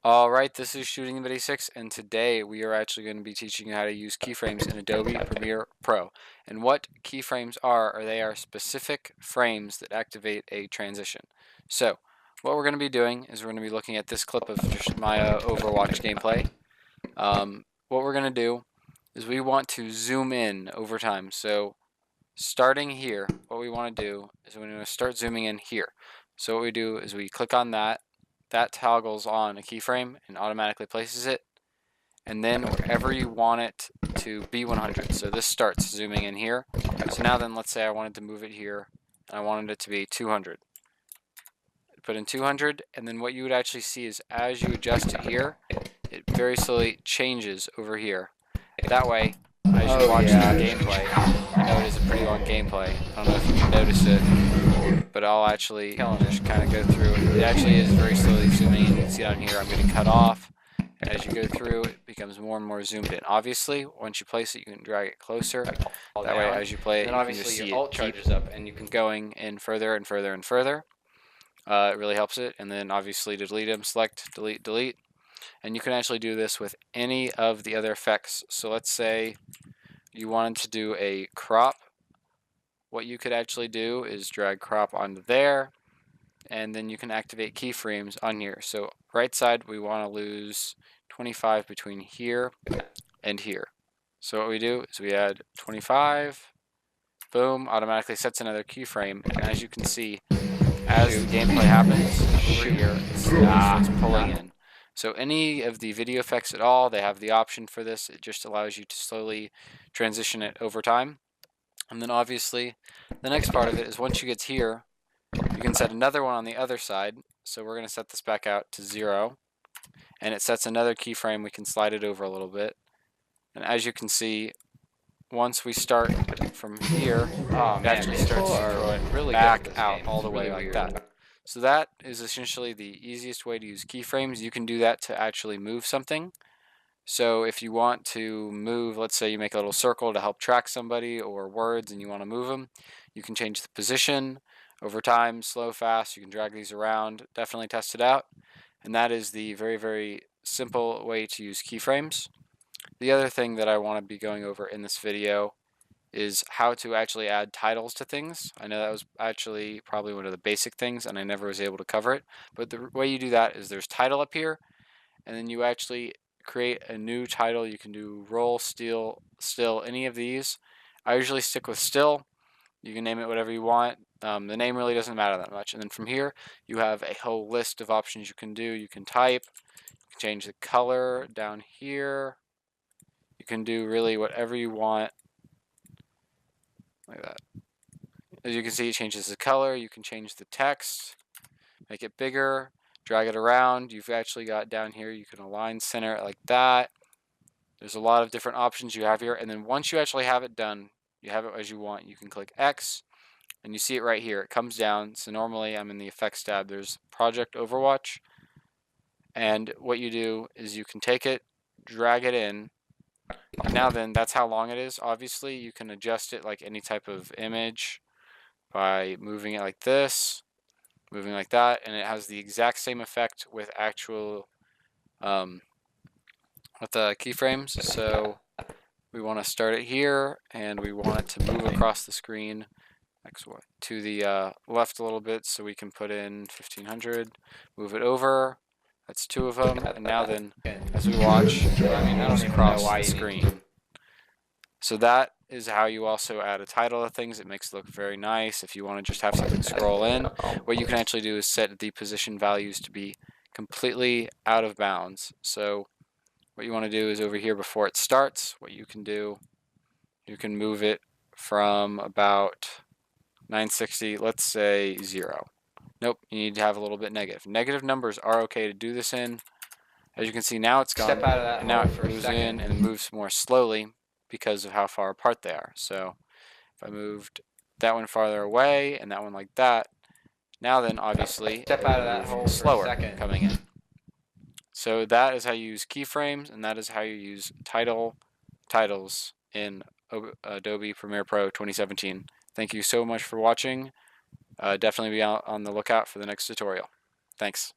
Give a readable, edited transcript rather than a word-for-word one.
Alright, this is Shootanybody6, and today we are actually going to be teaching you how to use keyframes in Adobe Premiere Pro. And what keyframes are they are specific frames that activate a transition. So, what we're going to be doing is we're going to be looking at this clip of just my Overwatch gameplay. What we're going to do is we want to zoom in over time. So, starting here, what we want to do is we're going to start zooming in here. So what we do is we click on that toggles on a keyframe and automatically places it, and then wherever you want it to be 100. So this starts zooming in here. So now then, let's say I wanted to move it here and I wanted it to be 200. Put in 200, and then what you would actually see is as you adjust it here, it very slowly changes over here. That way, as you watch the gameplay, I know it is a pretty long gameplay. I don't know if you can notice it, but I'll actually just kind of go through it. It actually is very slowly zooming in. You can see down here I'm getting cut off. As you go through, it becomes more and more zoomed in. Obviously, once you place it, you can drag it closer. That way, as you play it, you can just see it charges up, and you can going in further and further and further. It really helps it. And then obviously to delete them, select delete, delete. And you can actually do this with any of the other effects. So let's say you wanted to do a crop. What you could actually do is drag crop onto there, and then you can activate keyframes on here. So right side, we want to lose 25 between here and here. So what we do is we add 25, boom, automatically sets another keyframe. And as you can see, as the gameplay happens over here, it's pulling in. So any of the video effects at all, they have the option for this. It just allows you to slowly transition it over time. And then obviously, the next part of it is once you get here, you can set another one on the other side. So we're going to set this back out to 0. And it sets another keyframe. We can slide it over a little bit. And as you can see, once we start from here, it actually starts going really back out all the way like that. So that is essentially the easiest way to use keyframes. You can do that to actually move something. So if you want to move, let's say you make a little circle to help track somebody or words and you want to move them, you can change the position over time, slow, fast. You can drag these around. Definitely test it out. And that is the very, very simple way to use keyframes. The other thing that I want to be going over in this video is how to actually add titles to things. I know that was actually probably one of the basic things and I never was able to cover it. But the way you do that is there's title up here, and then you actually create a new title. You can do roll, steal, still, any of these. I usually stick with still. You can name it whatever you want. The name really doesn't matter that much. And then from here, you have a whole list of options you can do. You can type, you can change the color down here. You can do really whatever you want. Like that. As you can see, it changes the color. You can change the text, make it bigger, drag it around. You've actually got down here, you can align center it like that. There's a lot of different options you have here. And then once you actually have it done, you have it as you want, you can click X, and you see it right here. It comes down. So normally I'm in the effects tab. There's Project Overwatch. And what you do is you can take it, drag it in. Now then, that's how long it is. Obviously, you can adjust it like any type of image by moving it like this, moving like that, and it has the exact same effect with actual with the keyframes. So we want to start it here, and we want it to move across the screen to the left a little bit, so we can put in 1500, move it over. That's 2 of them, and now then, as we watch, it moves across the screen. So that is how you also add a title to things. It makes it look very nice. If you want to just have something scroll in, what you can actually do is set the position values to be completely out of bounds. So what you want to do is over here before it starts, what you can do, you can move it from about 960, let's say 0. Nope, you need to have a little bit negative. Negative numbers are okay to do this in. As you can see, now it's gone. Step out of that and now it for moves in and moves more slowly because of how far apart they are. So if I moved that one farther away and that one like that, now then obviously step out of that hole slower coming in. So that is how you use keyframes, and that is how you use titles in Adobe Premiere Pro 2017. Thank you so much for watching. Definitely be out on the lookout for the next tutorial. Thanks.